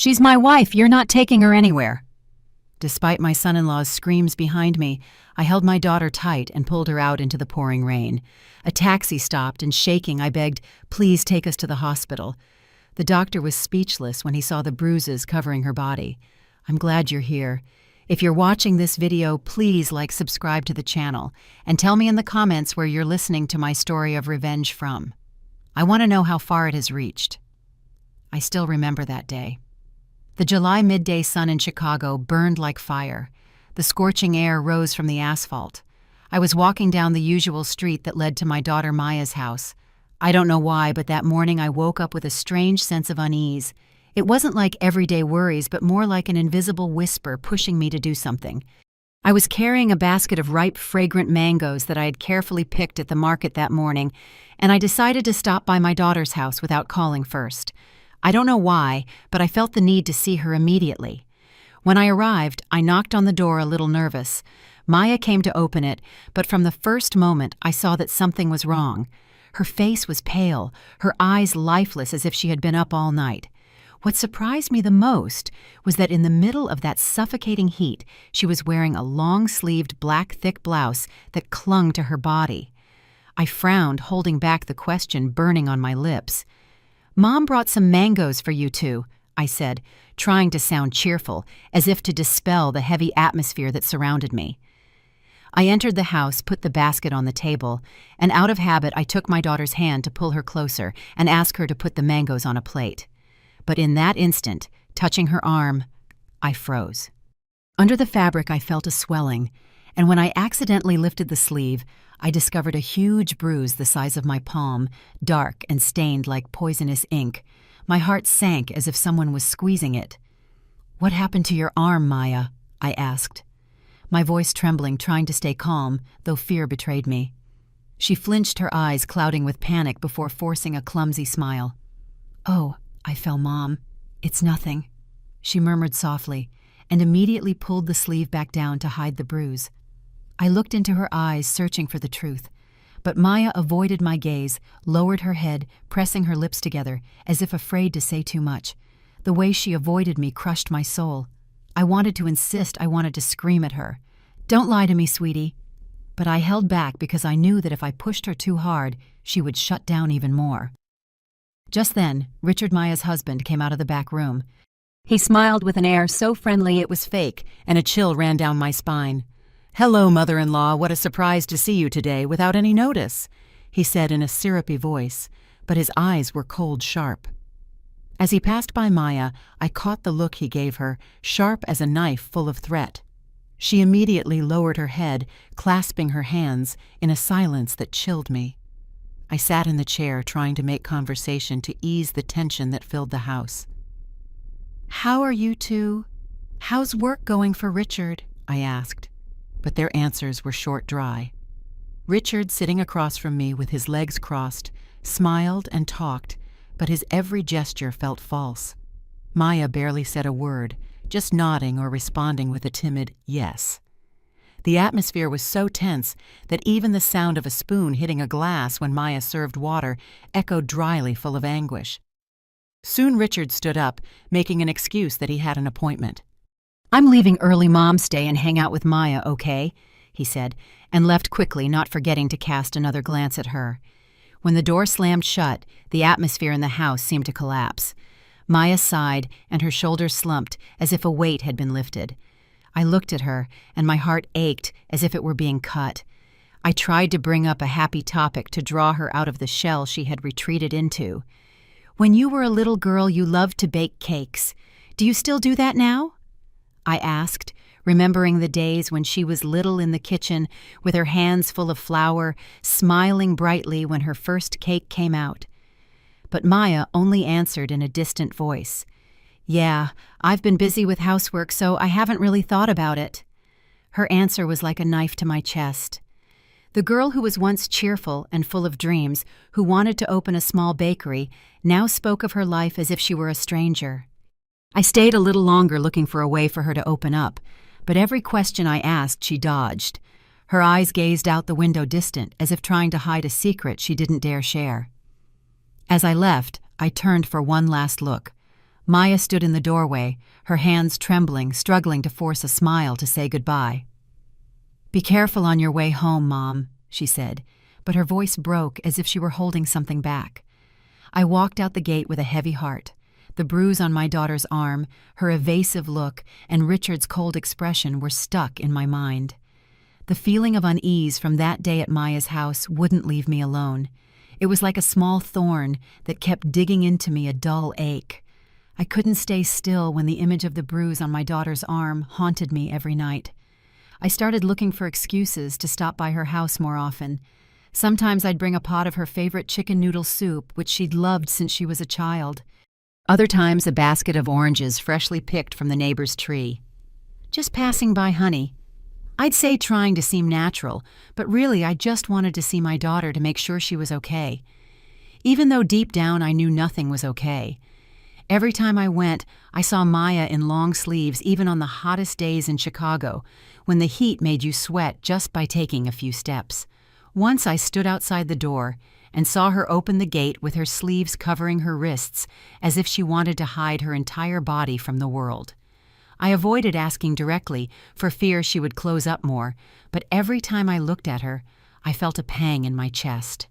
She's my wife, you're not taking her anywhere." Despite my son-in-law's screams behind me, I held my daughter tight and pulled her out into the pouring rain. A taxi stopped, and shaking, I begged, "Please take us to the hospital." The doctor was speechless when he saw the bruises covering her body. "I'm glad you're here. If you're watching this video, please subscribe to the channel, and tell me in the comments where you're listening to my story of revenge from. I want to know how far it has reached." I still remember that day. The July midday sun in Chicago burned like fire. The scorching air rose from the asphalt. I was walking down the usual street that led to my daughter Maya's house. I don't know why, but that morning I woke up with a strange sense of unease. It wasn't like everyday worries, but more like an invisible whisper pushing me to do something. I was carrying a basket of ripe, fragrant mangoes that I had carefully picked at the market that morning, and I decided to stop by my daughter's house without calling first. I don't know why, but I felt the need to see her immediately. When I arrived, I knocked on the door a little nervous. Maya came to open it, but from the first moment I saw that something was wrong. Her face was pale, her eyes lifeless as if she had been up all night. What surprised me the most was that in the middle of that suffocating heat, she was wearing a long-sleeved black thick blouse that clung to her body. I frowned, holding back the question burning on my lips. "Mom brought some mangoes for you two," I said, trying to sound cheerful, as if to dispel the heavy atmosphere that surrounded me. I entered the house, put the basket on the table, and out of habit I took my daughter's hand to pull her closer and ask her to put the mangoes on a plate. But in that instant, touching her arm, I froze. Under the fabric I felt a swelling, and when I accidentally lifted the sleeve, I discovered a huge bruise the size of my palm, dark and stained like poisonous ink. My heart sank as if someone was squeezing it. "What happened to your arm, Maya?" I asked, my voice trembling, trying to stay calm, though fear betrayed me. She flinched, her eyes clouding with panic before forcing a clumsy smile. "Oh, I fell, Mom. It's nothing," she murmured softly, and immediately pulled the sleeve back down to hide the bruise. I looked into her eyes, searching for the truth, but Maya avoided my gaze, lowered her head, pressing her lips together, as if afraid to say too much. The way she avoided me crushed my soul. I wanted to insist, I wanted to scream at her. "Don't lie to me, sweetie." But I held back because I knew that if I pushed her too hard, she would shut down even more. Just then, Richard, Maya's husband, came out of the back room. He smiled with an air so friendly it was fake, and a chill ran down my spine. "Hello, mother-in-law, what a surprise to see you today without any notice," he said in a syrupy voice, but his eyes were cold sharp. As he passed by Maya, I caught the look he gave her, sharp as a knife full of threat. She immediately lowered her head, clasping her hands, in a silence that chilled me. I sat in the chair, trying to make conversation to ease the tension that filled the house. "How are you two? How's work going for Richard?" I asked. But their answers were short, dry. Richard, sitting across from me with his legs crossed, smiled and talked, but his every gesture felt false. Maya barely said a word, just nodding or responding with a timid yes. The atmosphere was so tense that even the sound of a spoon hitting a glass when Maya served water echoed dryly, full of anguish. Soon Richard stood up, making an excuse that he had an appointment. "I'm leaving early Mom's Day and hang out with Maya, okay?" he said, and left quickly, not forgetting to cast another glance at her. When the door slammed shut, the atmosphere in the house seemed to collapse. Maya sighed, and her shoulders slumped as if a weight had been lifted. I looked at her, and my heart ached as if it were being cut. I tried to bring up a happy topic to draw her out of the shell she had retreated into. "When you were a little girl, you loved to bake cakes. Do you still do that now?" I asked, remembering the days when she was little in the kitchen, with her hands full of flour, smiling brightly when her first cake came out. But Maya only answered in a distant voice, "Yeah, I've been busy with housework, so I haven't really thought about it." Her answer was like a knife to my chest. The girl who was once cheerful and full of dreams, who wanted to open a small bakery, now spoke of her life as if she were a stranger. I stayed a little longer looking for a way for her to open up, but every question I asked she dodged. Her eyes gazed out the window distant, as if trying to hide a secret she didn't dare share. As I left, I turned for one last look. Maya stood in the doorway, her hands trembling, struggling to force a smile to say goodbye. "Be careful on your way home, Mom," she said, but her voice broke as if she were holding something back. I walked out the gate with a heavy heart. The bruise on my daughter's arm, her evasive look, and Richard's cold expression were stuck in my mind. The feeling of unease from that day at Maya's house wouldn't leave me alone. It was like a small thorn that kept digging into me, a dull ache. I couldn't stay still when the image of the bruise on my daughter's arm haunted me every night. I started looking for excuses to stop by her house more often. Sometimes I'd bring a pot of her favorite chicken noodle soup, which she'd loved since she was a child. Other times a basket of oranges freshly picked from the neighbor's tree. Just passing by, honey. I'd say trying to seem natural, but really I just wanted to see my daughter to make sure she was okay. Even though deep down I knew nothing was okay. Every time I went, I saw Maya in long sleeves even on the hottest days in Chicago, when the heat made you sweat just by taking a few steps. Once I stood outside the door and saw her open the gate with her sleeves covering her wrists, as if she wanted to hide her entire body from the world. I avoided asking directly, for fear she would close up more, but every time I looked at her, I felt a pang in my chest.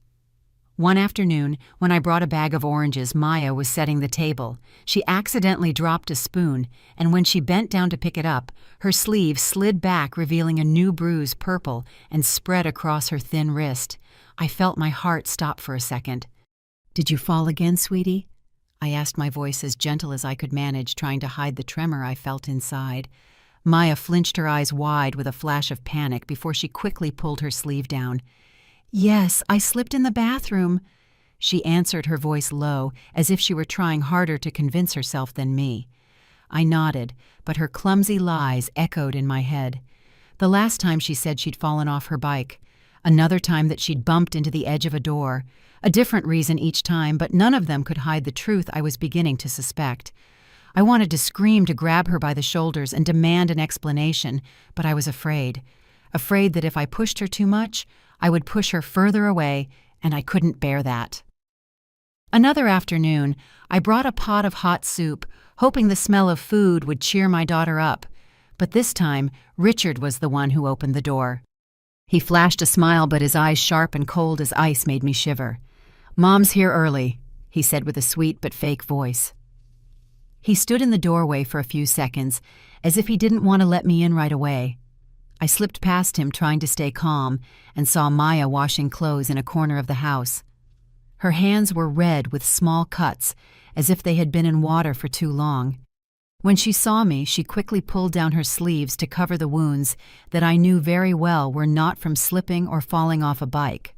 One afternoon, when I brought a bag of oranges, Maya was setting the table. She accidentally dropped a spoon, and when she bent down to pick it up, her sleeve slid back, revealing a new bruise, purple, and spread across her thin wrist. I felt my heart stop for a second. "Did you fall again, sweetie?" I asked, my voice as gentle as I could manage, trying to hide the tremor I felt inside. Maya flinched her eyes wide with a flash of panic before she quickly pulled her sleeve down. "Yes, I slipped in the bathroom," she answered, her voice low, as if she were trying harder to convince herself than me. I nodded, but her clumsy lies echoed in my head. The last time she said she'd fallen off her bike. Another time that she'd bumped into the edge of a door. A different reason each time, but none of them could hide the truth I was beginning to suspect. I wanted to scream, to grab her by the shoulders and demand an explanation, but I was afraid. Afraid that if I pushed her too much, I would push her further away, and I couldn't bear that. Another afternoon, I brought a pot of hot soup, hoping the smell of food would cheer my daughter up. But this time, Richard was the one who opened the door. He flashed a smile, but his eyes, sharp and cold as ice, made me shiver. "Mom's here early," he said with a sweet but fake voice. He stood in the doorway for a few seconds, as if he didn't want to let me in right away. I slipped past him, trying to stay calm, and saw Maya washing clothes in a corner of the house. Her hands were red with small cuts, as if they had been in water for too long. When she saw me, she quickly pulled down her sleeves to cover the wounds that I knew very well were not from slipping or falling off a bike.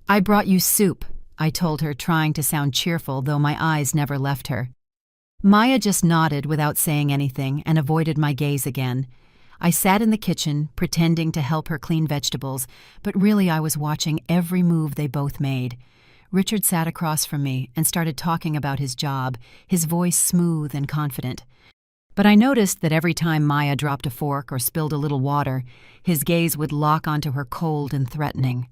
"I brought you soup," I told her, trying to sound cheerful, though my eyes never left her. Maya just nodded without saying anything and avoided my gaze again. I sat in the kitchen, pretending to help her clean vegetables, but really I was watching every move they both made. Richard sat across from me and started talking about his job, his voice smooth and confident. But I noticed that every time Maya dropped a fork or spilled a little water, his gaze would lock onto her, cold and threatening.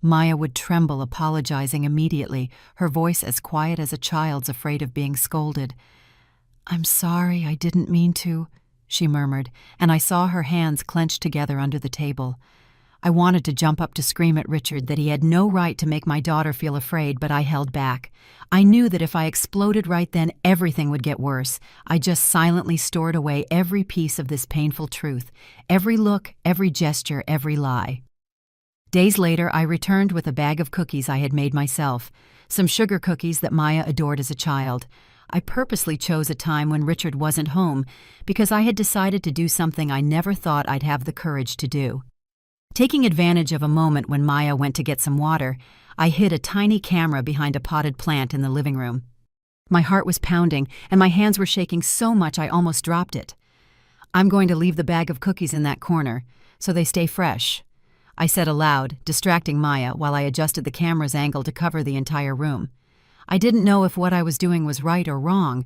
Maya would tremble, apologizing immediately, her voice as quiet as a child's afraid of being scolded. "I'm sorry, I didn't mean to," she murmured, and I saw her hands clenched together under the table. I wanted to jump up to scream at Richard that he had no right to make my daughter feel afraid, but I held back. I knew that if I exploded right then, everything would get worse. I just silently stored away every piece of this painful truth, every look, every gesture, every lie. Days later, I returned with a bag of cookies I had made myself, some sugar cookies that Maya adored as a child. I purposely chose a time when Richard wasn't home because I had decided to do something I never thought I'd have the courage to do. Taking advantage of a moment when Maya went to get some water, I hid a tiny camera behind a potted plant in the living room. My heart was pounding, and my hands were shaking so much I almost dropped it. "I'm going to leave the bag of cookies in that corner, so they stay fresh," I said aloud, distracting Maya while I adjusted the camera's angle to cover the entire room. I didn't know if what I was doing was right or wrong,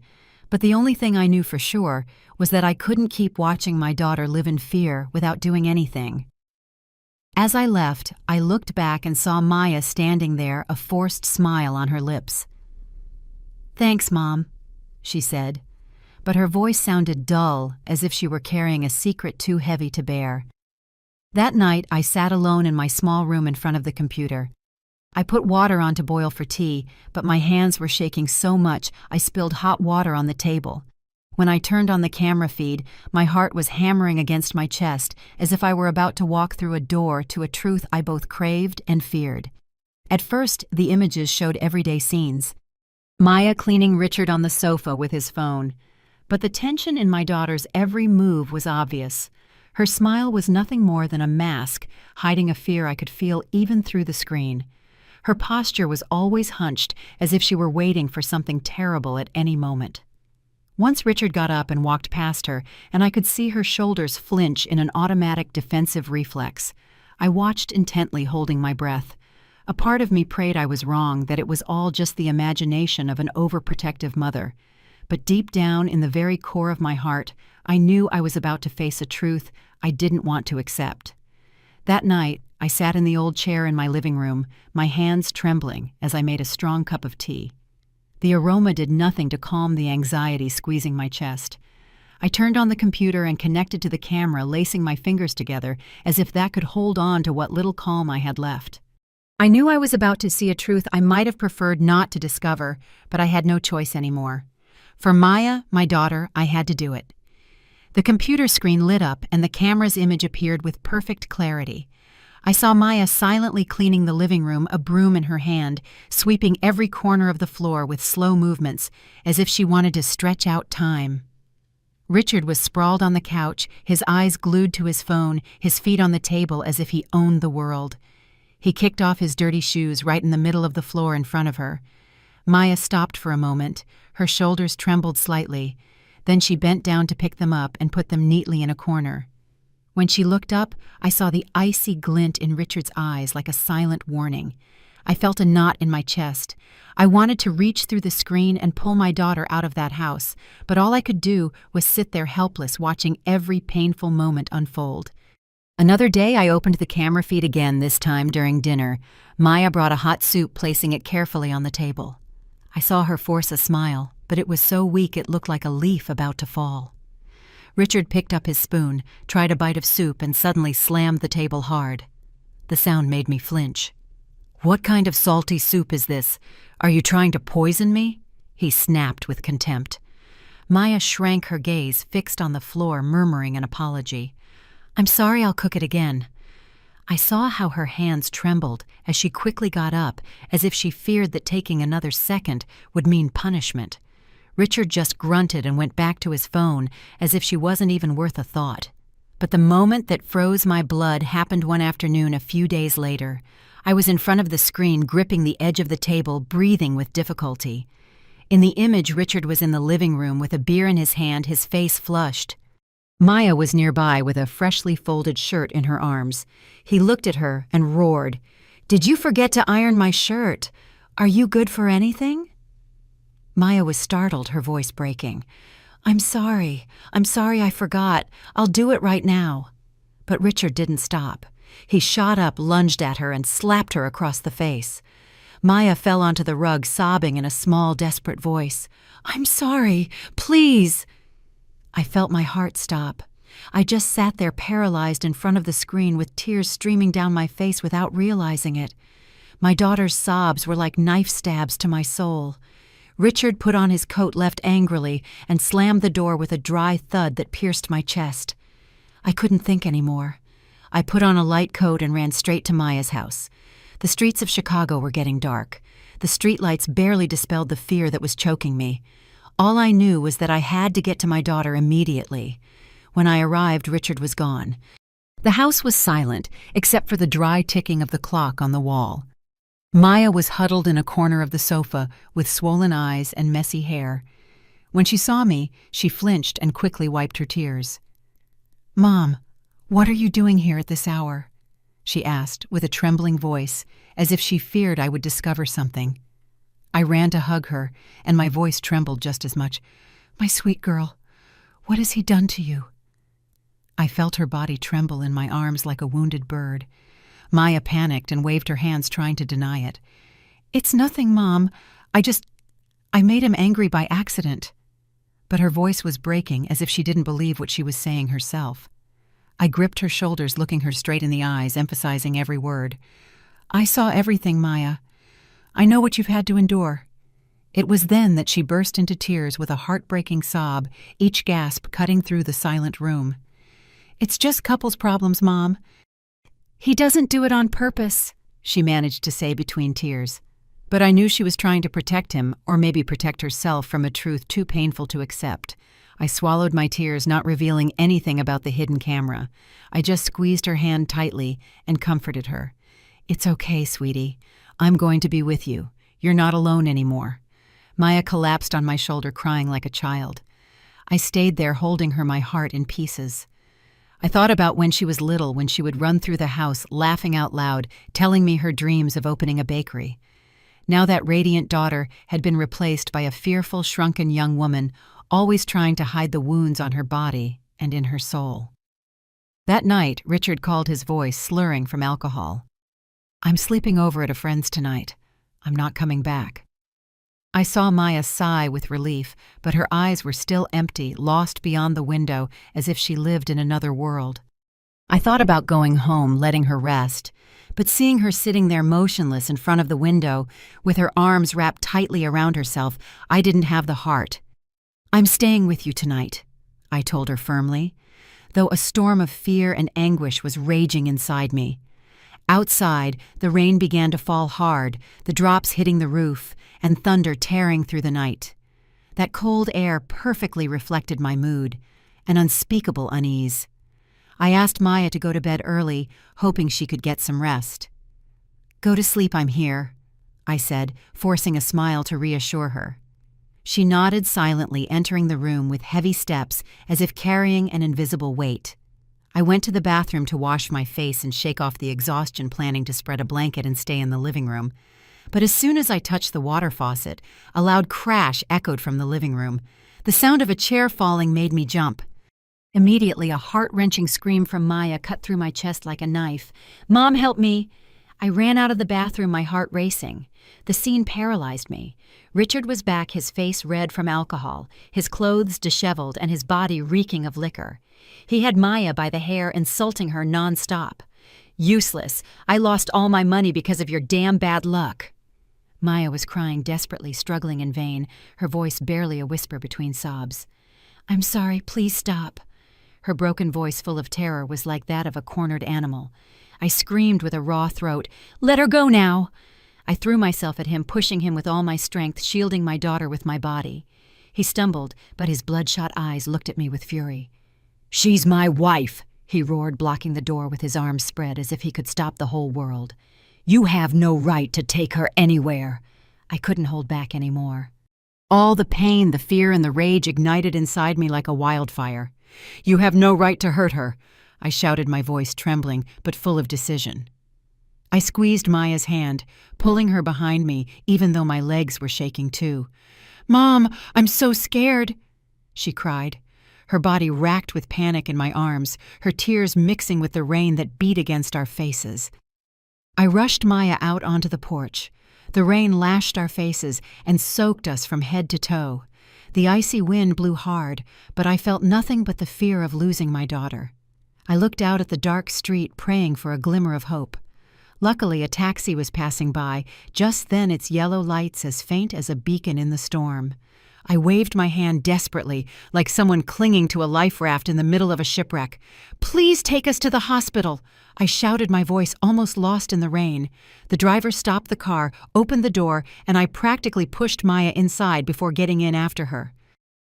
but the only thing I knew for sure was that I couldn't keep watching my daughter live in fear without doing anything. As I left, I looked back and saw Maya standing there, a forced smile on her lips. "Thanks, Mom," she said, but her voice sounded dull, as if she were carrying a secret too heavy to bear. That night, I sat alone in my small room in front of the computer. I put water on to boil for tea, but my hands were shaking so much I spilled hot water on the table. When I turned on the camera feed, my heart was hammering against my chest as if I were about to walk through a door to a truth I both craved and feared. At first, the images showed everyday scenes. Maya cleaning Richard on the sofa with his phone. But the tension in my daughter's every move was obvious. Her smile was nothing more than a mask, hiding a fear I could feel even through the screen. Her posture was always hunched, as if she were waiting for something terrible at any moment. Once Richard got up and walked past her, and I could see her shoulders flinch in an automatic defensive reflex. I watched intently, holding my breath. A part of me prayed I was wrong, that it was all just the imagination of an overprotective mother. But deep down in the very core of my heart, I knew I was about to face a truth I didn't want to accept. That night, I sat in the old chair in my living room, my hands trembling as I made a strong cup of tea. The aroma did nothing to calm the anxiety squeezing my chest. I turned on the computer and connected to the camera, lacing my fingers together as if that could hold on to what little calm I had left. I knew I was about to see a truth I might have preferred not to discover, but I had no choice anymore. For Maya, my daughter, I had to do it. The computer screen lit up and the camera's image appeared with perfect clarity. I saw Maya silently cleaning the living room, a broom in her hand, sweeping every corner of the floor with slow movements, as if she wanted to stretch out time. Richard was sprawled on the couch, his eyes glued to his phone, his feet on the table as if he owned the world. He kicked off his dirty shoes right in the middle of the floor in front of her. Maya stopped for a moment. Her shoulders trembled slightly. Then she bent down to pick them up and put them neatly in a corner. When she looked up, I saw the icy glint in Richard's eyes like a silent warning. I felt a knot in my chest. I wanted to reach through the screen and pull my daughter out of that house, but all I could do was sit there helpless, watching every painful moment unfold. Another day, I opened the camera feed again, this time during dinner. Maya brought a hot soup, placing it carefully on the table. I saw her force a smile, but it was so weak it looked like a leaf about to fall. Richard picked up his spoon, tried a bite of soup, and suddenly slammed the table hard. The sound made me flinch. "What kind of salty soup is this? Are you trying to poison me?" he snapped with contempt. Maya shrank, her gaze fixed on the floor, murmuring an apology. "I'm sorry, I'll cook it again." I saw how her hands trembled as she quickly got up, as if she feared that taking another second would mean punishment. Richard just grunted and went back to his phone, as if she wasn't even worth a thought. But the moment that froze my blood happened one afternoon a few days later. I was in front of the screen, gripping the edge of the table, breathing with difficulty. In the image, Richard was in the living room with a beer in his hand, his face flushed. Maya was nearby with a freshly folded shirt in her arms. He looked at her and roared, "Did you forget to iron my shirt? Are you good for anything?" Maya was startled, her voice breaking. I'm sorry I forgot. I'll do it right now." But Richard didn't stop. He shot up, lunged at her, and slapped her across the face. Maya fell onto the rug, sobbing in a small, desperate voice. "I'm sorry, please." I felt my heart stop. I just sat there paralyzed in front of the screen with tears streaming down my face without realizing it. My daughter's sobs were like knife stabs to my soul. Richard put on his coat, left angrily, and slammed the door with a dry thud that pierced my chest. I couldn't think anymore. I put on a light coat and ran straight to Maya's house. The streets of Chicago were getting dark. The streetlights barely dispelled the fear that was choking me. All I knew was that I had to get to my daughter immediately. When I arrived, Richard was gone. The house was silent, except for the dry ticking of the clock on the wall. Maya was huddled in a corner of the sofa with swollen eyes and messy hair. When she saw me, she flinched and quickly wiped her tears. "Mom, what are you doing here at this hour?" she asked with a trembling voice, as if she feared I would discover something. I ran to hug her, and my voice trembled just as much. "My sweet girl, what has he done to you?" I felt her body tremble in my arms like a wounded bird. Maya panicked and waved her hands, trying to deny it. "It's nothing, Mom. I made him angry by accident." but her voice was breaking as if she didn't believe what she was saying herself. I gripped her shoulders, looking her straight in the eyes, emphasizing every word. "I saw everything, Maya. I know what you've had to endure." It was then that she burst into tears with a heartbreaking sob, each gasp cutting through the silent room. "It's just couples problems, Mom. He doesn't do it on purpose," she managed to say between tears. But I knew she was trying to protect him, or maybe protect herself from a truth too painful to accept. I swallowed my tears, not revealing anything about the hidden camera. I just squeezed her hand tightly and comforted her. "It's okay, sweetie. I'm going to be with you. You're not alone anymore." Maya collapsed on my shoulder, crying like a child. I stayed there, holding her, my heart in pieces. I thought about when she was little, when she would run through the house, laughing out loud, telling me her dreams of opening a bakery. Now that radiant daughter had been replaced by a fearful, shrunken young woman, always trying to hide the wounds on her body and in her soul. That night, Richard called, his voice slurring from alcohol. "I'm sleeping over at a friend's tonight. I'm not coming back." I saw Maya sigh with relief, but her eyes were still empty, lost beyond the window, as if she lived in another world. I thought about going home, letting her rest, but seeing her sitting there motionless in front of the window, with her arms wrapped tightly around herself, I didn't have the heart. "I'm staying with you tonight," I told her firmly, though a storm of fear and anguish was raging inside me. Outside, the rain began to fall hard, the drops hitting the roof, and thunder tearing through the night. That cold air perfectly reflected my mood, an unspeakable unease. I asked Maya to go to bed early, hoping she could get some rest. "Go to sleep, I'm here," I said, forcing a smile to reassure her. She nodded silently, entering the room with heavy steps, as if carrying an invisible weight. I went to the bathroom to wash my face and shake off the exhaustion, planning to spread a blanket and stay in the living room. But as soon as I touched the water faucet, a loud crash echoed from the living room. The sound of a chair falling made me jump. Immediately, a heart-wrenching scream from Maya cut through my chest like a knife. "Mom, help me!" I ran out of the bathroom, my heart racing. The scene paralyzed me. Richard was back, his face red from alcohol, his clothes disheveled, and his body reeking of liquor. He had Maya by the hair, insulting her non-stop. "Useless. I lost all my money because of your damn bad luck." Maya was crying desperately, struggling in vain, her voice barely a whisper between sobs. "I'm sorry, please stop." Her broken voice, full of terror, was like that of a cornered animal. I screamed with a raw throat, "Let her go now!" I threw myself at him, pushing him with all my strength, shielding my daughter with my body. He stumbled, but his bloodshot eyes looked at me with fury. "She's my wife," he roared, blocking the door with his arms spread as if he could stop the whole world. "You have no right to take her anywhere." I couldn't hold back anymore. All the pain, the fear, and the rage ignited inside me like a wildfire. "You have no right to hurt her," I shouted, my voice trembling, but full of decision. I squeezed Maya's hand, pulling her behind me, even though my legs were shaking too. "Mom, I'm so scared," she cried, her body racked with panic in my arms, her tears mixing with the rain that beat against our faces. I rushed Maya out onto the porch. The rain lashed our faces and soaked us from head to toe. The icy wind blew hard, but I felt nothing but the fear of losing my daughter. I looked out at the dark street, praying for a glimmer of hope. Luckily, a taxi was passing by, just then, its yellow lights as faint as a beacon in the storm. I waved my hand desperately, like someone clinging to a life raft in the middle of a shipwreck. "Please take us to the hospital," I shouted, my voice almost lost in the rain. The driver stopped the car, opened the door, and I practically pushed Maya inside before getting in after her.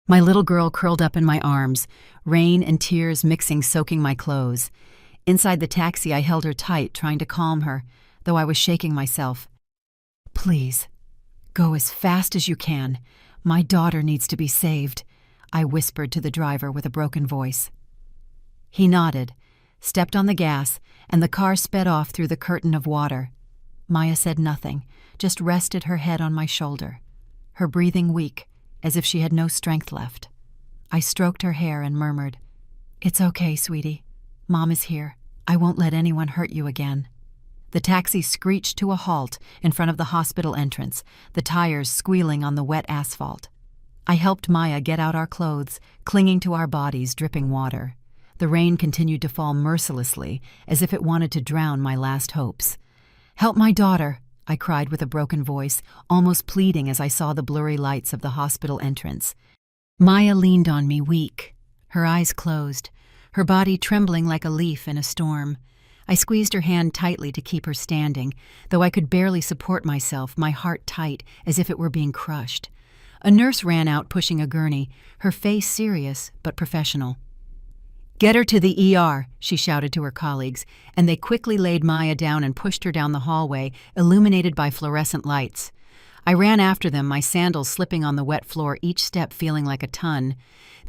My little girl curled up in my arms, rain and tears mixing, soaking my clothes. Inside the taxi, I held her tight, trying to calm her, though I was shaking myself. "Please, go as fast as you can. My daughter needs to be saved," I whispered to the driver with a broken voice. He nodded, stepped on the gas, and the car sped off through the curtain of water. Maya said nothing, just rested her head on my shoulder, her breathing weak, as if she had no strength left. I stroked her hair and murmured, "It's okay, sweetie. Mom is here. I won't let anyone hurt you again." The taxi screeched to a halt in front of the hospital entrance, the tires squealing on the wet asphalt. I helped Maya get out our clothes, clinging to our bodies, dripping water. The rain continued to fall mercilessly, as if it wanted to drown my last hopes. "Help my daughter," I cried with a broken voice, almost pleading as I saw the blurry lights of the hospital entrance. Maya leaned on me, weak, her eyes closed, her body trembling like a leaf in a storm. I squeezed her hand tightly to keep her standing, though I could barely support myself, my heart tight as if it were being crushed. A nurse ran out pushing a gurney, her face serious but professional. "Get her to the ER," she shouted to her colleagues, and they quickly laid Maya down and pushed her down the hallway, illuminated by fluorescent lights. I ran after them, my sandals slipping on the wet floor, each step feeling like a ton.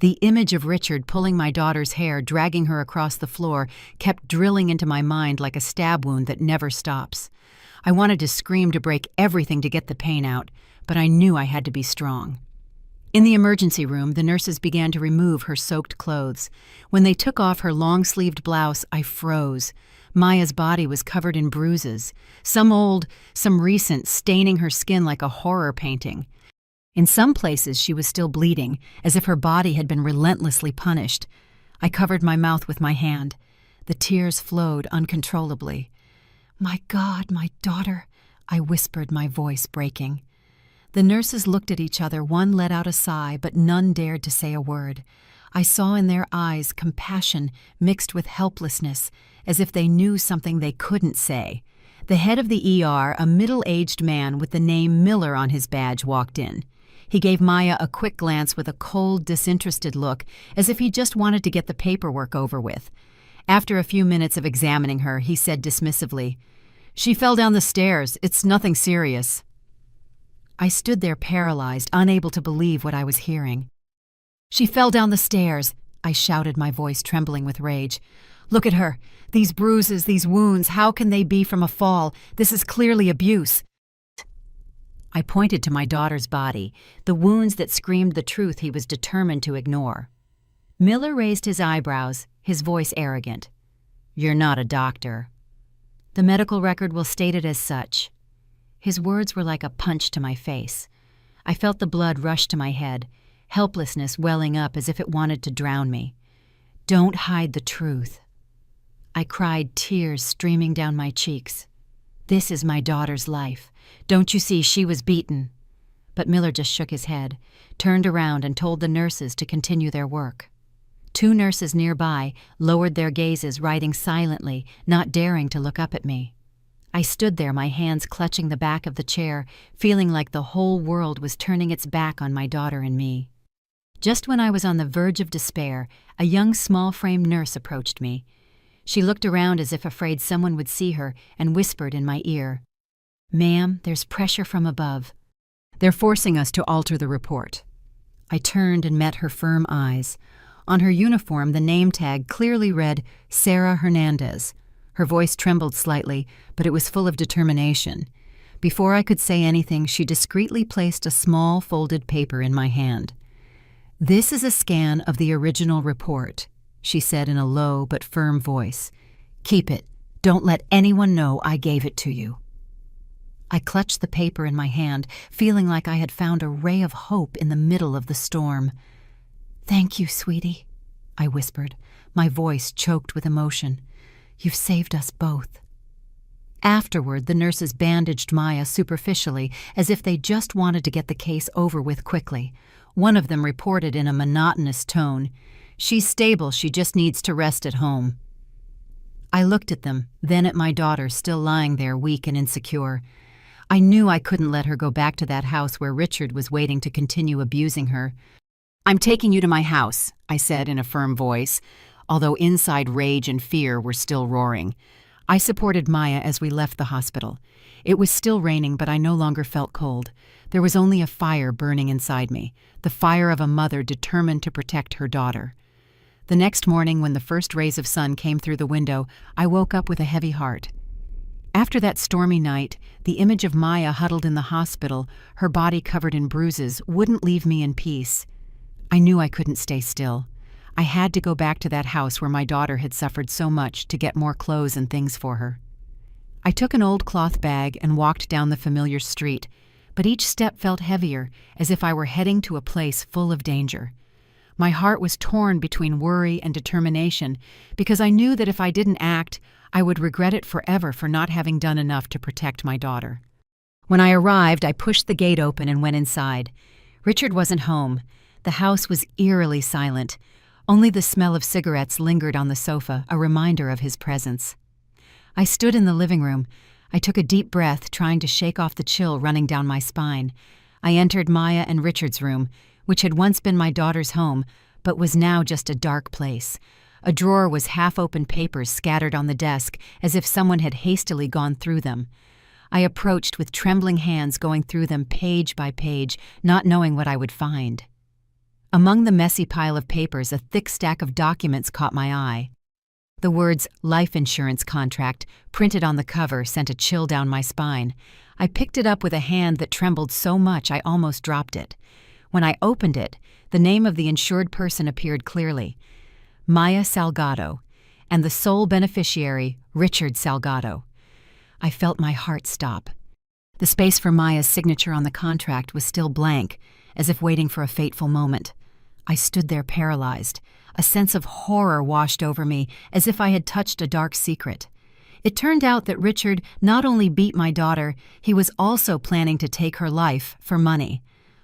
The image of Richard pulling my daughter's hair, dragging her across the floor, kept drilling into my mind like a stab wound that never stops. I wanted to scream, to break everything to get the pain out, but I knew I had to be strong. In the emergency room, the nurses began to remove her soaked clothes. When they took off her long-sleeved blouse, I froze. Maya's body was covered in bruises, some old, some recent, staining her skin like a horror painting. In some places she was still bleeding, as if her body had been relentlessly punished. I covered my mouth with my hand. The tears flowed uncontrollably. "My God, my daughter," I whispered, my voice breaking. The nurses looked at each other, one let out a sigh, but none dared to say a word. I saw in their eyes compassion mixed with helplessness, as if they knew something they couldn't say. The head of the ER, a middle-aged man with the name Miller on his badge, walked in. He gave Maya a quick glance with a cold, disinterested look, as if he just wanted to get the paperwork over with. After a few minutes of examining her, he said dismissively, "She fell down the stairs. It's nothing serious." I stood there paralyzed, unable to believe what I was hearing. "She fell down the stairs," I shouted, my voice trembling with rage. "Look at her. These bruises, these wounds, how can they be from a fall? This is clearly abuse." I pointed to my daughter's body, the wounds that screamed the truth he was determined to ignore. Miller raised his eyebrows, his voice arrogant. "You're not a doctor." "The medical record will state it as such." His words were like a punch to my face. I felt the blood rush to my head, helplessness welling up as if it wanted to drown me. "Don't hide the truth." I cried, tears streaming down my cheeks. "This is my daughter's life. Don't you see she was beaten?" But Miller just shook his head, turned around and told the nurses to continue their work. Two nurses nearby lowered their gazes, writing silently, not daring to look up at me. I stood there, my hands clutching the back of the chair, feeling like the whole world was turning its back on my daughter and me. Just when I was on the verge of despair, a young small-frame nurse approached me. She looked around as if afraid someone would see her and whispered in my ear, "Ma'am, there's pressure from above. They're forcing us to alter the report." I turned and met her firm eyes. On her uniform, the name tag clearly read Sarah Hernandez. Her voice trembled slightly, but it was full of determination. Before I could say anything, she discreetly placed a small folded paper in my hand. "This is a scan of the original report," she said in a low but firm voice. "Keep it. Don't let anyone know I gave it to you." I clutched the paper in my hand, feeling like I had found a ray of hope in the middle of the storm. "Thank you, sweetie," I whispered, my voice choked with emotion. "You've saved us both." Afterward, the nurses bandaged Maya superficially, as if they just wanted to get the case over with quickly. One of them reported in a monotonous tone, "She's stable, she just needs to rest at home." I looked at them, then at my daughter still lying there weak and insecure. I knew I couldn't let her go back to that house where Richard was waiting to continue abusing her. "I'm taking you to my house," I said in a firm voice, although inside rage and fear were still roaring. I supported Maya as we left the hospital. It was still raining, but I no longer felt cold. There was only a fire burning inside me, the fire of a mother determined to protect her daughter. The next morning, when the first rays of sun came through the window, I woke up with a heavy heart. After that stormy night, the image of Maya huddled in the hospital, her body covered in bruises, wouldn't leave me in peace. I knew I couldn't stay still. I had to go back to that house where my daughter had suffered so much to get more clothes and things for her. I took an old cloth bag and walked down the familiar street, but each step felt heavier, as if I were heading to a place full of danger. My heart was torn between worry and determination, because I knew that if I didn't act, I would regret it forever for not having done enough to protect my daughter. When I arrived, I pushed the gate open and went inside. Richard wasn't home. The house was eerily silent. Only the smell of cigarettes lingered on the sofa, a reminder of his presence. I stood in the living room. I took a deep breath, trying to shake off the chill running down my spine. I entered Maya and Richard's room, which had once been my daughter's home, but was now just a dark place. A drawer was half-open papers scattered on the desk, as if someone had hastily gone through them. I approached with trembling hands, going through them page by page, not knowing what I would find. Among the messy pile of papers, a thick stack of documents caught my eye. The words "life insurance contract" printed on the cover sent a chill down my spine. I picked it up with a hand that trembled so much I almost dropped it. When I opened it, the name of the insured person appeared clearly: Maya Salgado, and the sole beneficiary, Richard Salgado. I felt my heart stop. The space for Maya's signature on the contract was still blank, as if waiting for a fateful moment. I stood there paralyzed. A sense of horror washed over me, as if I had touched a dark secret. It turned out that Richard not only beat my daughter, he was also planning to take her life for money.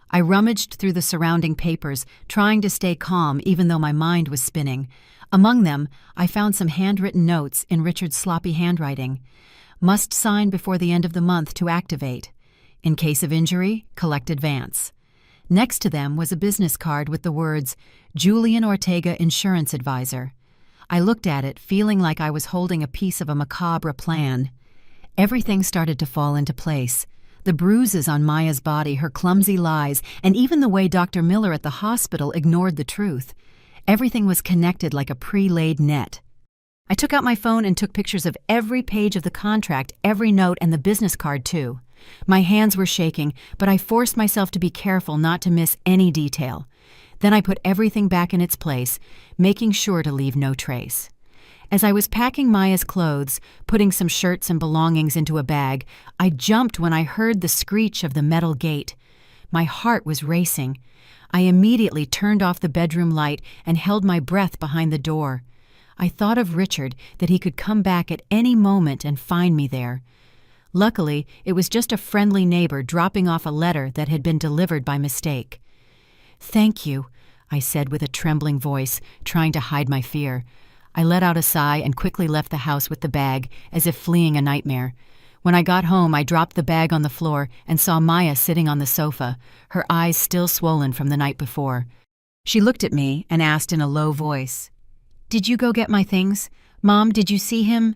I rummaged through the surrounding papers, trying to stay calm even though my mind was spinning. Among them, I found some handwritten notes in Richard's sloppy handwriting. Must sign before the end of the month to activate. In case of injury, collect advance. Next to them was a business card with the words, Julian Ortega Insurance Advisor. I looked at it, feeling like I was holding a piece of a macabre plan. Everything started to fall into place. The bruises on Maya's body, her clumsy lies, and even the way Dr. Miller at the hospital ignored the truth. Everything was connected like a pre-laid net. I took out my phone and took pictures of every page of the contract, every note, and the business card too. My hands were shaking, but I forced myself to be careful not to miss any detail. Then I put everything back in its place, making sure to leave no trace. As I was packing Maya's clothes, putting some shirts and belongings into a bag, I jumped when I heard the screech of the metal gate. My heart was racing. I immediately turned off the bedroom light and held my breath behind the door. I thought of Richard, that he could come back at any moment and find me there. Luckily, it was just a friendly neighbor dropping off a letter that had been delivered by mistake. "Thank you," I said with a trembling voice, trying to hide my fear. I let out a sigh and quickly left the house with the bag, as if fleeing a nightmare. When I got home, I dropped the bag on the floor and saw Maya sitting on the sofa, her eyes still swollen from the night before. She looked at me and asked in a low voice, "Did you go get my things? Mom, did you see him?"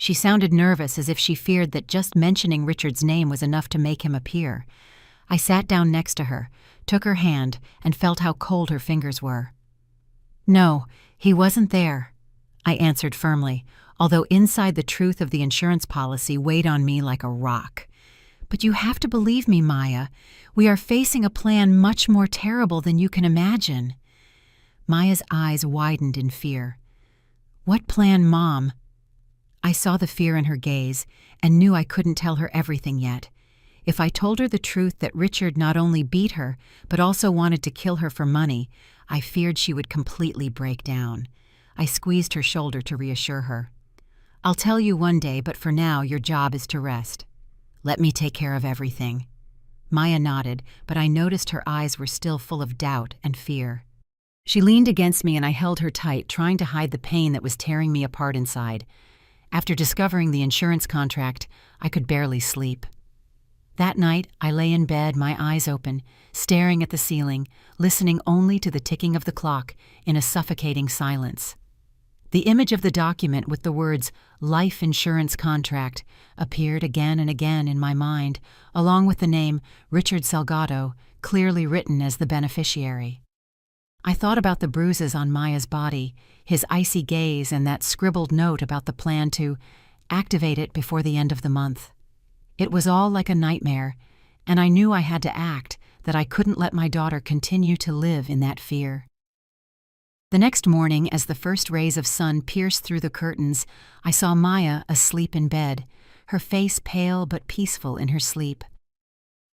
She sounded nervous, as if she feared that just mentioning Richard's name was enough to make him appear. I sat down next to her, took her hand, and felt how cold her fingers were. "No, he wasn't there," I answered firmly, although inside the truth of the insurance policy weighed on me like a rock. "But you have to believe me, Maya. We are facing a plan much more terrible than you can imagine." Maya's eyes widened in fear. "What plan, Mom?" I saw the fear in her gaze and knew I couldn't tell her everything yet. If I told her the truth that Richard not only beat her, but also wanted to kill her for money, I feared she would completely break down. I squeezed her shoulder to reassure her. "I'll tell you one day, but for now your job is to rest. Let me take care of everything." Maya nodded, but I noticed her eyes were still full of doubt and fear. She leaned against me and I held her tight, trying to hide the pain that was tearing me apart inside. After discovering the insurance contract, I could barely sleep. That night, I lay in bed, my eyes open, staring at the ceiling, listening only to the ticking of the clock in a suffocating silence. The image of the document with the words "life insurance contract" appeared again and again in my mind, along with the name Richard Salgado, clearly written as the beneficiary. I thought about the bruises on Maya's body, his icy gaze, and that scribbled note about the plan to activate it before the end of the month. It was all like a nightmare, and I knew I had to act, that I couldn't let my daughter continue to live in that fear. The next morning, as the first rays of sun pierced through the curtains, I saw Maya asleep in bed, her face pale but peaceful in her sleep.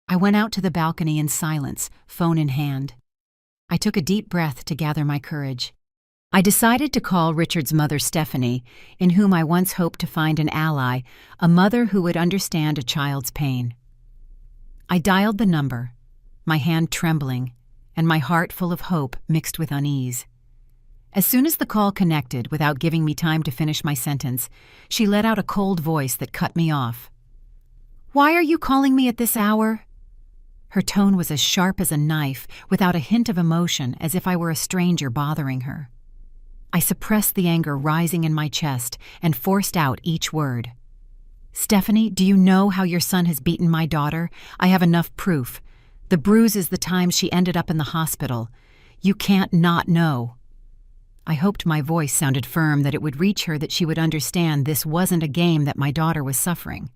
I went out to the balcony in silence, phone in hand. I took a deep breath to gather my courage. I decided to call Richard's mother, Stephanie, in whom I once hoped to find an ally, a mother who would understand a child's pain. I dialed the number, my hand trembling, and my heart full of hope mixed with unease. As soon as the call connected, without giving me time to finish my sentence, she let out a cold voice that cut me off. "Why are you calling me at this hour?" Her tone was as sharp as a knife, without a hint of emotion, as if I were a stranger bothering her. I suppressed the anger rising in my chest and forced out each word. "Stephanie, do you know how your son has beaten my daughter? I have enough proof. The bruises, the time she ended up in the hospital. You can't not know." I hoped my voice sounded firm, that it would reach her, that she would understand this wasn't a game, that my daughter was suffering.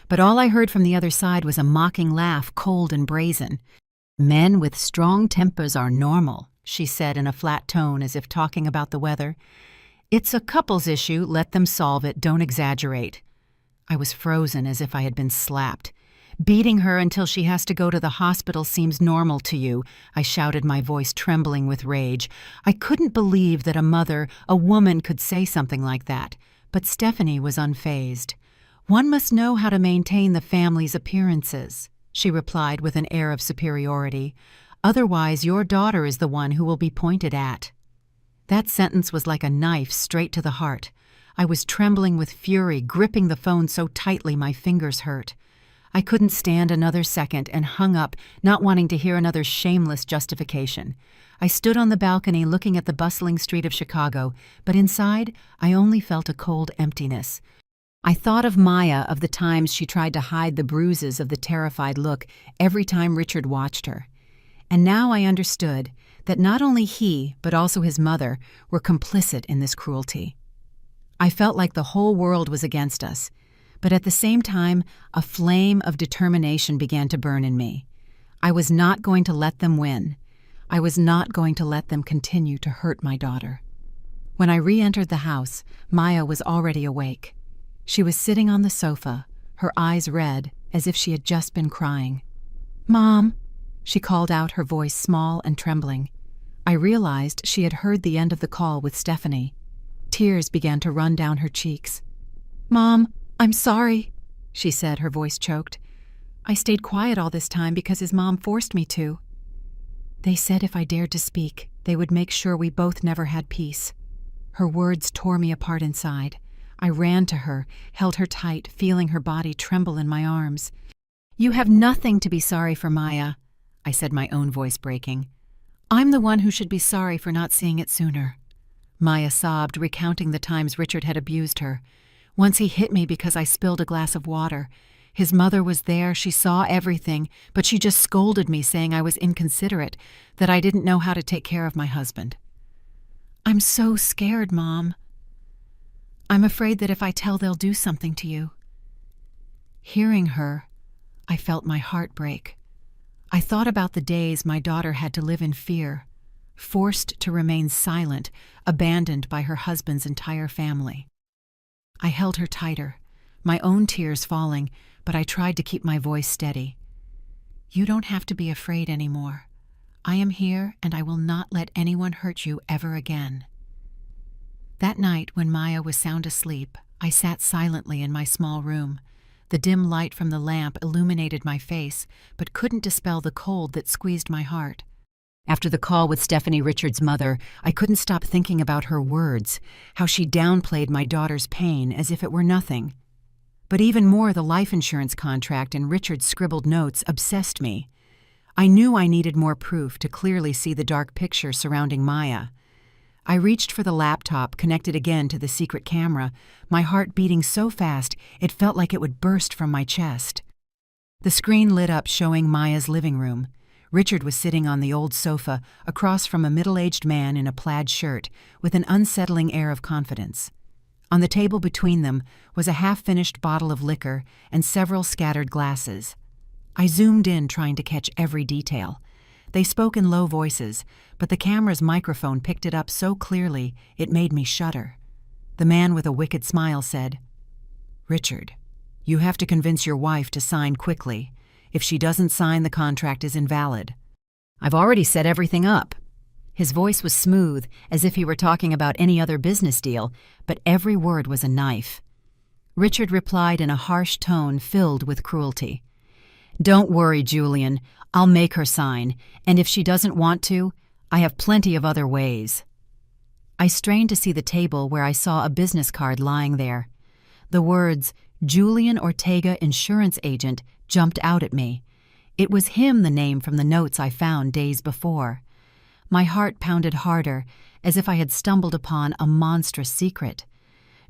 But all I heard from the other side was a mocking laugh, cold and brazen. "Men with strong tempers are normal," she said in a flat tone, as if talking about the weather. "It's a couple's issue, let them solve it, don't exaggerate." I was frozen, as if I had been slapped. "Beating her until she has to go to the hospital seems normal to you," I shouted, my voice trembling with rage. I couldn't believe that a mother, a woman, could say something like that, but Stephanie was unfazed. "One must know how to maintain the family's appearances," she replied with an air of superiority. "Otherwise, your daughter is the one who will be pointed at." That sentence was like a knife straight to the heart. I was trembling with fury, gripping the phone so tightly my fingers hurt. I couldn't stand another second and hung up, not wanting to hear another shameless justification. I stood on the balcony looking at the bustling street of Chicago, but inside I only felt a cold emptiness. I thought of Maya, of the times she tried to hide the bruises of the terrified look every time Richard watched her. And now I understood that not only he, but also his mother, were complicit in this cruelty. I felt like the whole world was against us, but at the same time, a flame of determination began to burn in me. I was not going to let them win. I was not going to let them continue to hurt my daughter. When I re-entered the house, Maya was already awake. She was sitting on the sofa, her eyes red, as if she had just been crying. "Mom," she called out, her voice small and trembling. I realized she had heard the end of the call with Stephanie. Tears began to run down her cheeks. "Mom, I'm sorry," she said, her voice choked. "I stayed quiet all this time because his mom forced me to. They said if I dared to speak, they would make sure we both never had peace." Her words tore me apart inside. I ran to her, held her tight, feeling her body tremble in my arms. "You have nothing to be sorry for, Maya," I said, my own voice breaking. "I'm the one who should be sorry for not seeing it sooner." Maya sobbed, recounting the times Richard had abused her. Once he hit me because I spilled a glass of water. His mother was there, she saw everything, but she just scolded me, saying I was inconsiderate, that I didn't know how to take care of my husband. "I'm so scared, Mom. I'm afraid that if I tell, they'll do something to you." Hearing her, I felt my heart break. I thought about the days my daughter had to live in fear, forced to remain silent, abandoned by her husband's entire family. I held her tighter, my own tears falling, but I tried to keep my voice steady. "You don't have to be afraid anymore. I am here, and I will not let anyone hurt you ever again." That night, when Maya was sound asleep, I sat silently in my small room. The dim light from the lamp illuminated my face, but couldn't dispel the cold that squeezed my heart. After the call with Stephanie, Richard's mother, I couldn't stop thinking about her words, how she downplayed my daughter's pain as if it were nothing. But even more, the life insurance contract and Richard's scribbled notes obsessed me. I knew I needed more proof to clearly see the dark picture surrounding Maya. I reached for the laptop, connected again to the secret camera, my heart beating so fast it felt like it would burst from my chest. The screen lit up, showing Maya's living room. Richard was sitting on the old sofa, across from a middle-aged man in a plaid shirt, with an unsettling air of confidence. On the table between them was a half-finished bottle of liquor and several scattered glasses. I zoomed in, trying to catch every detail. They spoke in low voices, but the camera's microphone picked it up so clearly it made me shudder. The man with a wicked smile said, "Richard, you have to convince your wife to sign quickly. If she doesn't sign, the contract is invalid. I've already set everything up. His voice was smooth, as if he were talking about any other business deal, but every word was a knife. Richard replied in a harsh tone filled with cruelty. Don't worry, Julian. I'll make her sign, and if she doesn't want to, I have plenty of other ways. I strained to see the table where I saw a business card lying there. The words, Julian Ortega Insurance Agent, jumped out at me. It was him, the name from the notes I found days before. My heart pounded harder, as if I had stumbled upon a monstrous secret.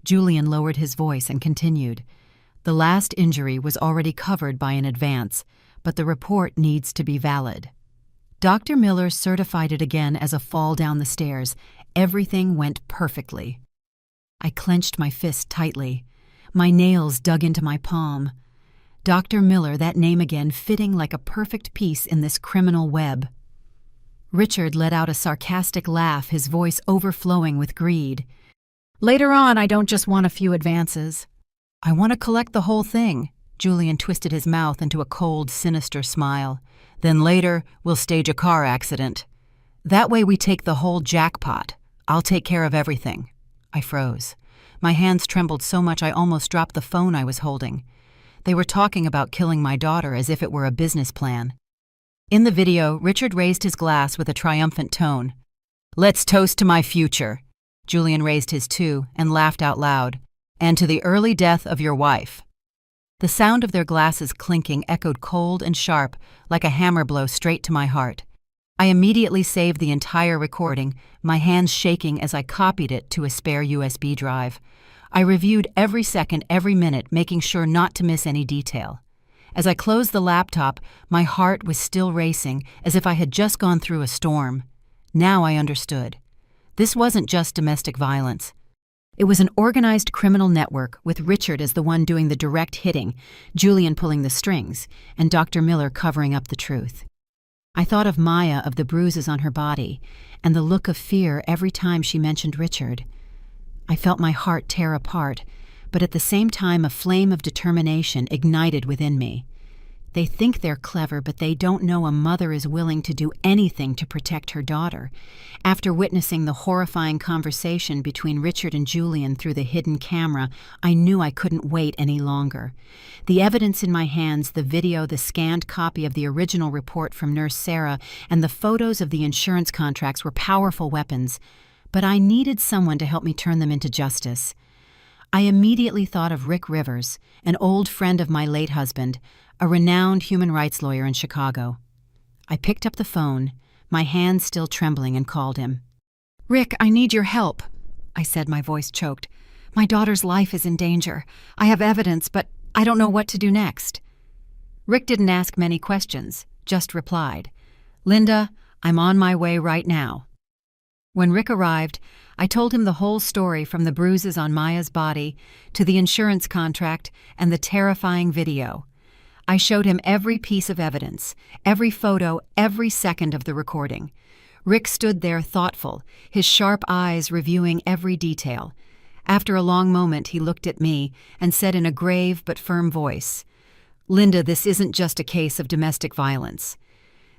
Julian lowered his voice and continued. The last injury was already covered by an advance, but the report needs to be valid. Dr. Miller certified it again as a fall down the stairs. Everything went perfectly. I clenched my fist tightly. My nails dug into my palm. Dr. Miller, that name again, fitting like a perfect piece in this criminal web. Richard let out a sarcastic laugh, his voice overflowing with greed. Later on, I don't just want a few advances. I want to collect the whole thing. Julian twisted his mouth into a cold, sinister smile. Then later, we'll stage a car accident. That way we take the whole jackpot. I'll take care of everything. I froze. My hands trembled so much I almost dropped the phone I was holding. They were talking about killing my daughter as if it were a business plan. In the video, Richard raised his glass with a triumphant tone. Let's toast to my future. Julian raised his too and laughed out loud. And to the early death of your wife. The sound of their glasses clinking echoed cold and sharp, like a hammer blow straight to my heart. I immediately saved the entire recording, my hands shaking as I copied it to a spare USB drive. I reviewed every second, every minute, making sure not to miss any detail. As I closed the laptop, my heart was still racing, as if I had just gone through a storm. Now I understood. This wasn't just domestic violence. It was an organized criminal network, with Richard as the one doing the direct hitting, Julian pulling the strings, and Dr. Miller covering up the truth. I thought of Maya, of the bruises on her body, and the look of fear every time she mentioned Richard. I felt my heart tear apart, but at the same time a flame of determination ignited within me. They think they're clever, but they don't know a mother is willing to do anything to protect her daughter. After witnessing the horrifying conversation between Richard and Julian through the hidden camera, I knew I couldn't wait any longer. The evidence in my hands, the video, the scanned copy of the original report from Nurse Sarah, and the photos of the insurance contracts were powerful weapons, but I needed someone to help me turn them into justice. I immediately thought of Rick Rivers, an old friend of my late husband, a renowned human rights lawyer in Chicago. I picked up the phone, my hands still trembling, and called him. "Rick, I need your help," I said, my voice choked. "My daughter's life is in danger. I have evidence, but I don't know what to do next." Rick didn't ask many questions, just replied, "Linda, I'm on my way right now." When Rick arrived, I told him the whole story, from the bruises on Maya's body to the insurance contract and the terrifying video. I showed him every piece of evidence, every photo, every second of the recording. Rick stood there thoughtful, his sharp eyes reviewing every detail. After a long moment, he looked at me and said in a grave but firm voice, "Linda, this isn't just a case of domestic violence.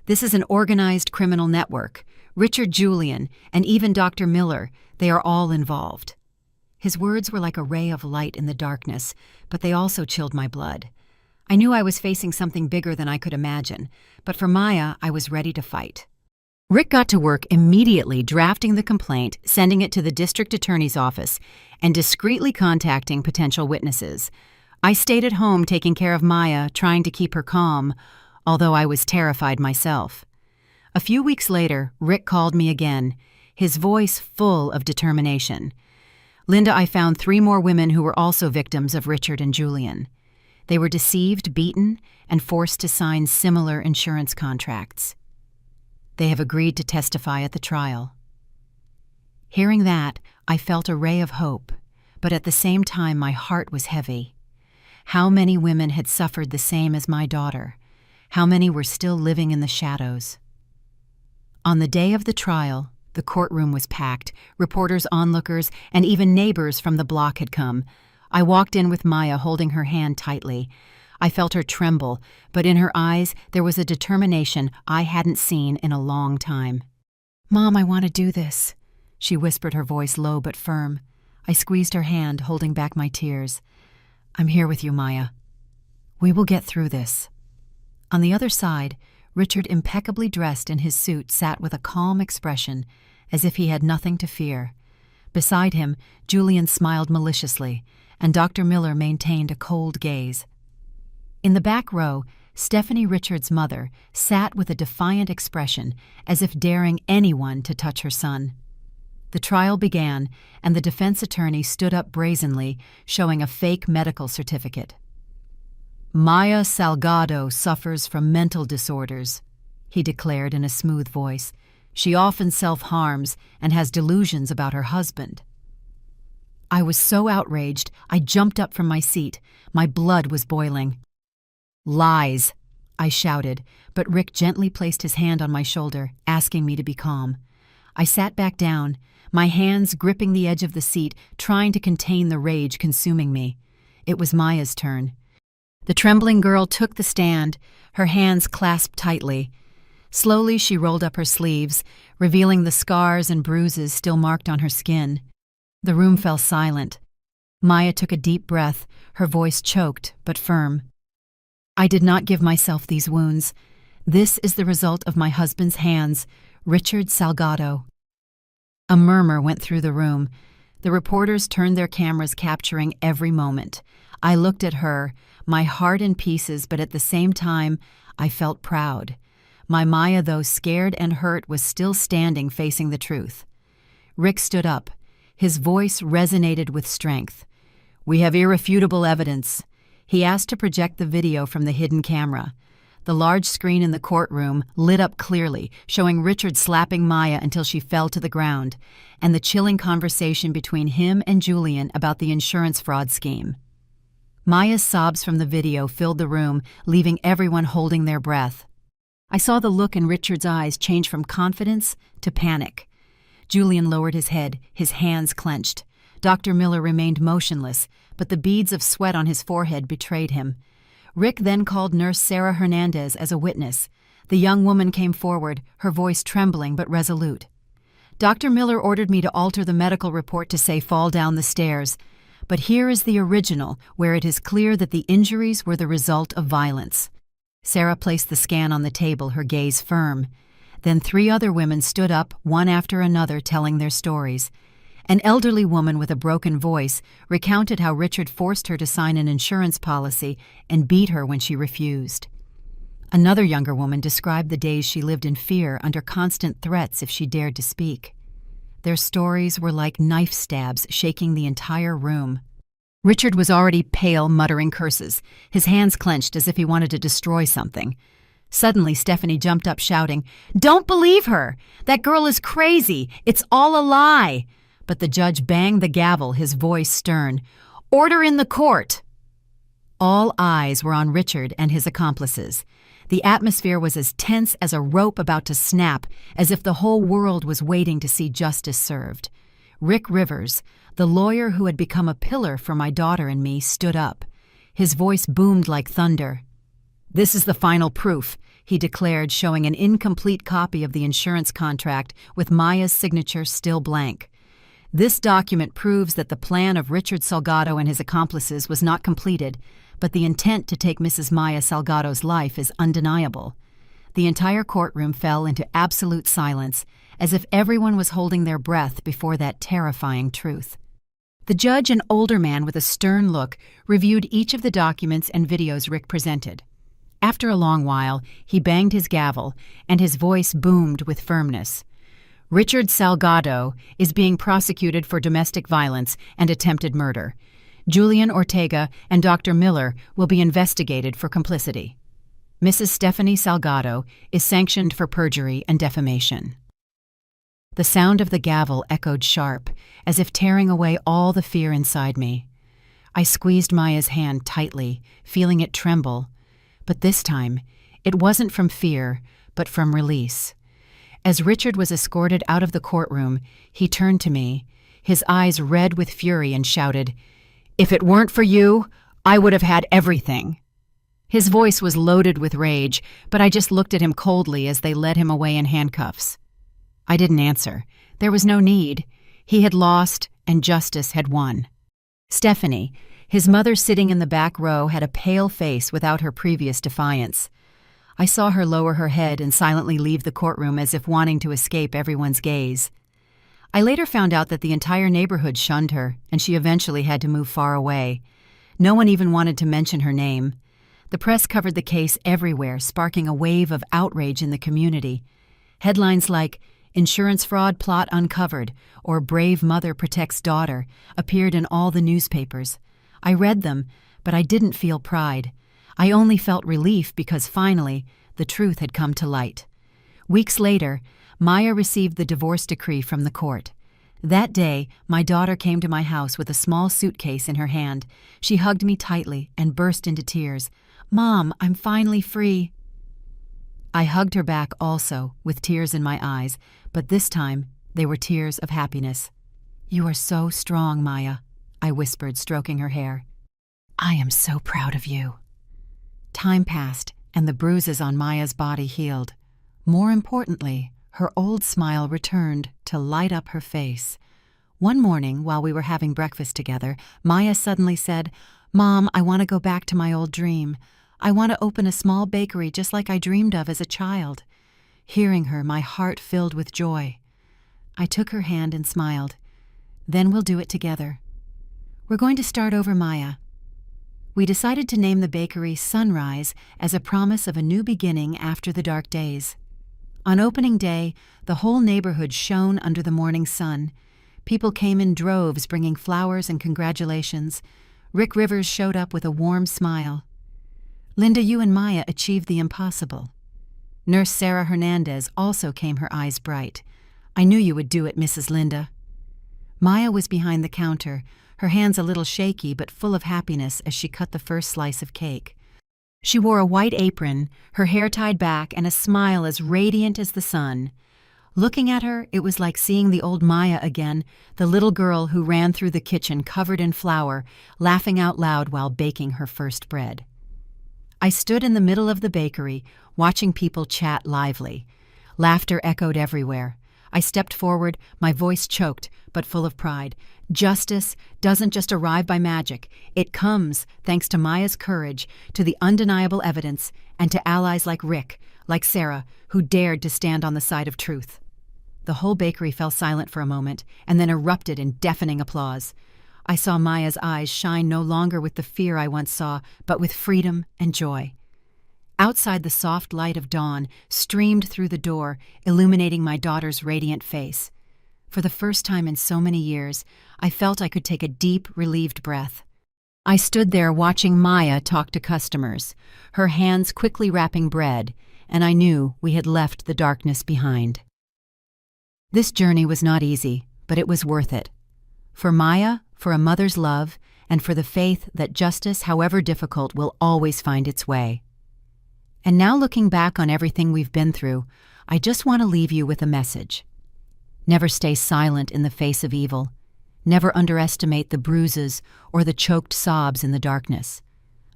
This is an organized criminal network. Richard, Julian, and even Dr. Miller, they are all involved." His words were like a ray of light in the darkness, but they also chilled my blood. I knew I was facing something bigger than I could imagine, but for Maya, I was ready to fight. Rick got to work immediately drafting the complaint, sending it to the district attorney's office, and discreetly contacting potential witnesses. I stayed at home taking care of Maya, trying to keep her calm, although I was terrified myself. A few weeks later, Rick called me again, his voice full of determination. "Linda, I found 3 more women who were also victims of Richard and Julian. They were deceived, beaten, and forced to sign similar insurance contracts. They have agreed to testify at the trial." Hearing that, I felt a ray of hope, but at the same time my heart was heavy. How many women had suffered the same as my daughter? How many were still living in the shadows? On the day of the trial, the courtroom was packed. Reporters, onlookers, and even neighbors from the block had come. I walked in with Maya holding her hand tightly. I felt her tremble, but in her eyes there was a determination I hadn't seen in a long time. "Mom, I want to do this," she whispered, her voice low but firm. I squeezed her hand, holding back my tears. "I'm here with you, Maya. We will get through this." On the other side, Richard, impeccably dressed in his suit, sat with a calm expression, as if he had nothing to fear. Beside him, Julian smiled maliciously, and Dr. Miller maintained a cold gaze. In the back row, Stephanie, Richard's mother, sat with a defiant expression, as if daring anyone to touch her son. The trial began, and the defense attorney stood up brazenly, showing a fake medical certificate. "Maya Salgado suffers from mental disorders," he declared in a smooth voice. "She often self-harms and has delusions about her husband." I was so outraged, I jumped up from my seat. My blood was boiling. "Lies," I shouted, but Rick gently placed his hand on my shoulder, asking me to be calm. I sat back down, my hands gripping the edge of the seat, trying to contain the rage consuming me. It was Maya's turn. The trembling girl took the stand, her hands clasped tightly. Slowly she rolled up her sleeves, revealing the scars and bruises still marked on her skin. The room fell silent. Maya took a deep breath, her voice choked but firm. "I did not give myself these wounds. This is the result of my husband's hands, Richard Salgado." A murmur went through the room. The reporters turned their cameras, capturing every moment. I looked at her, my heart in pieces, but at the same time, I felt proud. My Maya, though scared and hurt, was still standing facing the truth. Rick stood up. His voice resonated with strength. "We have irrefutable evidence." He asked to project the video from the hidden camera. The large screen in the courtroom lit up clearly, showing Richard slapping Maya until she fell to the ground, and the chilling conversation between him and Julian about the insurance fraud scheme. Maya's sobs from the video filled the room, leaving everyone holding their breath. I saw the look in Richard's eyes change from confidence to panic. Julian lowered his head, his hands clenched. Dr. Miller remained motionless, but the beads of sweat on his forehead betrayed him. Rick then called Nurse Sarah Hernandez as a witness. The young woman came forward, her voice trembling but resolute. "Dr. Miller ordered me to alter the medical report to say fall down the stairs. But here is the original, where it is clear that the injuries were the result of violence." Sarah placed the scan on the table, her gaze firm. Then 3 other women stood up, one after another, telling their stories. An elderly woman with a broken voice recounted how Richard forced her to sign an insurance policy and beat her when she refused. Another younger woman described the days she lived in fear, under constant threats if she dared to speak. Their stories were like knife stabs, shaking the entire room. Richard was already pale, muttering curses, his hands clenched as if he wanted to destroy something. Suddenly, Stephanie jumped up shouting, "Don't believe her! That girl is crazy! It's all a lie!" But the judge banged the gavel, his voice stern. "Order in the court!" All eyes were on Richard and his accomplices. The atmosphere was as tense as a rope about to snap, as if the whole world was waiting to see justice served. Rick Rivers, the lawyer who had become a pillar for my daughter and me, stood up. His voice boomed like thunder. "This is the final proof," he declared, showing an incomplete copy of the insurance contract with Maya's signature still blank. "This document proves that the plan of Richard Salgado and his accomplices was not completed, but the intent to take Mrs. Maya Salgado's life is undeniable." The entire courtroom fell into absolute silence, as if everyone was holding their breath before that terrifying truth. The judge, an older man with a stern look, reviewed each of the documents and videos Rick presented. After a long while, he banged his gavel, and his voice boomed with firmness. "Richard Salgado is being prosecuted for domestic violence and attempted murder. Julian Ortega and Dr. Miller will be investigated for complicity. Mrs. Stephanie Salgado is sanctioned for perjury and defamation." The sound of the gavel echoed sharp, as if tearing away all the fear inside me. I squeezed Maya's hand tightly, feeling it tremble. But this time, it wasn't from fear, but from release. As Richard was escorted out of the courtroom, he turned to me, his eyes red with fury, and shouted, "If it weren't for you, I would have had everything." His voice was loaded with rage, but I just looked at him coldly as they led him away in handcuffs. I didn't answer. There was no need. He had lost, and justice had won. Stephanie, his mother sitting in the back row, had a pale face without her previous defiance. I saw her lower her head and silently leave the courtroom as if wanting to escape everyone's gaze. I later found out that the entire neighborhood shunned her, and she eventually had to move far away. No one even wanted to mention her name. The press covered the case everywhere, sparking a wave of outrage in the community. Headlines like, "Insurance Fraud Plot Uncovered," or "Brave Mother Protects Daughter," appeared in all the newspapers. I read them, but I didn't feel pride. I only felt relief because finally, the truth had come to light. Weeks later, Maya received the divorce decree from the court. That day, my daughter came to my house with a small suitcase in her hand. She hugged me tightly and burst into tears. "Mom, I'm finally free." I hugged her back also, with tears in my eyes, but this time they were tears of happiness. "You are so strong, Maya," I whispered, stroking her hair. "I am so proud of you." Time passed, and the bruises on Maya's body healed. More importantly, her old smile returned to light up her face. One morning, while we were having breakfast together, Maya suddenly said, "Mom, I want to go back to my old dream. I want to open a small bakery just like I dreamed of as a child." Hearing her, my heart filled with joy. I took her hand and smiled. "Then we'll do it together. We're going to start over, Maya." We decided to name the bakery Sunrise as a promise of a new beginning after the dark days. On opening day, the whole neighborhood shone under the morning sun. People came in droves bringing flowers and congratulations. Rick Rivers showed up with a warm smile. "Linda, you and Maya achieved the impossible." Nurse Sarah Hernandez also came, her eyes bright. "I knew you would do it, Mrs. Linda." Maya was behind the counter, her hands a little shaky but full of happiness as she cut the first slice of cake. She wore a white apron, her hair tied back, and a smile as radiant as the sun. Looking at her, it was like seeing the old Maya again, the little girl who ran through the kitchen covered in flour, laughing out loud while baking her first bread. I stood in the middle of the bakery, watching people chat lively. Laughter echoed everywhere. I stepped forward, my voice choked, but full of pride. Justice doesn't just arrive by magic. It comes thanks to Maya's courage, to the undeniable evidence, and to allies like Rick, like Sarah, who dared to stand on the side of truth. The whole bakery fell silent for a moment, and then erupted in deafening applause. I saw Maya's eyes shine no longer with the fear I once saw, but with freedom and joy. Outside, the soft light of dawn streamed through the door, illuminating my daughter's radiant face. For the first time in so many years, I felt I could take a deep, relieved breath. I stood there watching Maya talk to customers, her hands quickly wrapping bread, and I knew we had left the darkness behind. This journey was not easy, but it was worth it. For Maya, for a mother's love, and for the faith that justice, however difficult, will always find its way. And now, looking back on everything we've been through, I just want to leave you with a message. Never stay silent in the face of evil. Never underestimate the bruises or the choked sobs in the darkness.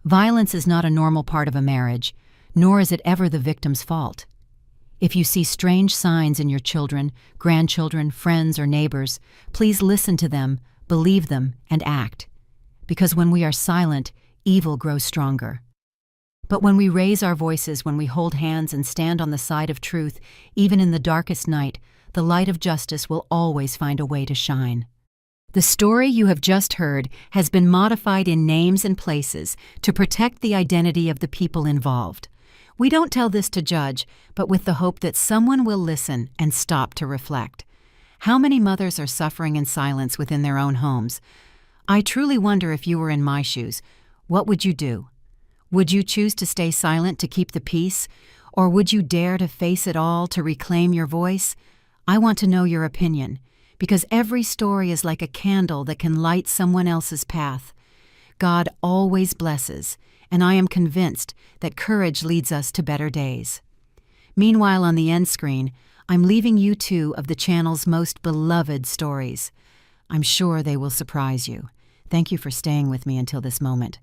Violence is not a normal part of a marriage, nor is it ever the victim's fault. If you see strange signs in your children, grandchildren, friends, or neighbors, please listen to them, believe them, and act. Because when we are silent, evil grows stronger. But when we raise our voices, when we hold hands and stand on the side of truth, even in the darkest night, the light of justice will always find a way to shine. The story you have just heard has been modified in names and places to protect the identity of the people involved. We don't tell this to judge, but with the hope that someone will listen and stop to reflect. How many mothers are suffering in silence within their own homes? I truly wonder, if you were in my shoes, what would you do? Would you choose to stay silent to keep the peace, or would you dare to face it all to reclaim your voice? I want to know your opinion, because every story is like a candle that can light someone else's path. God always blesses, and I am convinced that courage leads us to better days. Meanwhile, on the end screen, I'm leaving you two of the channel's most beloved stories. I'm sure they will surprise you. Thank you for staying with me until this moment.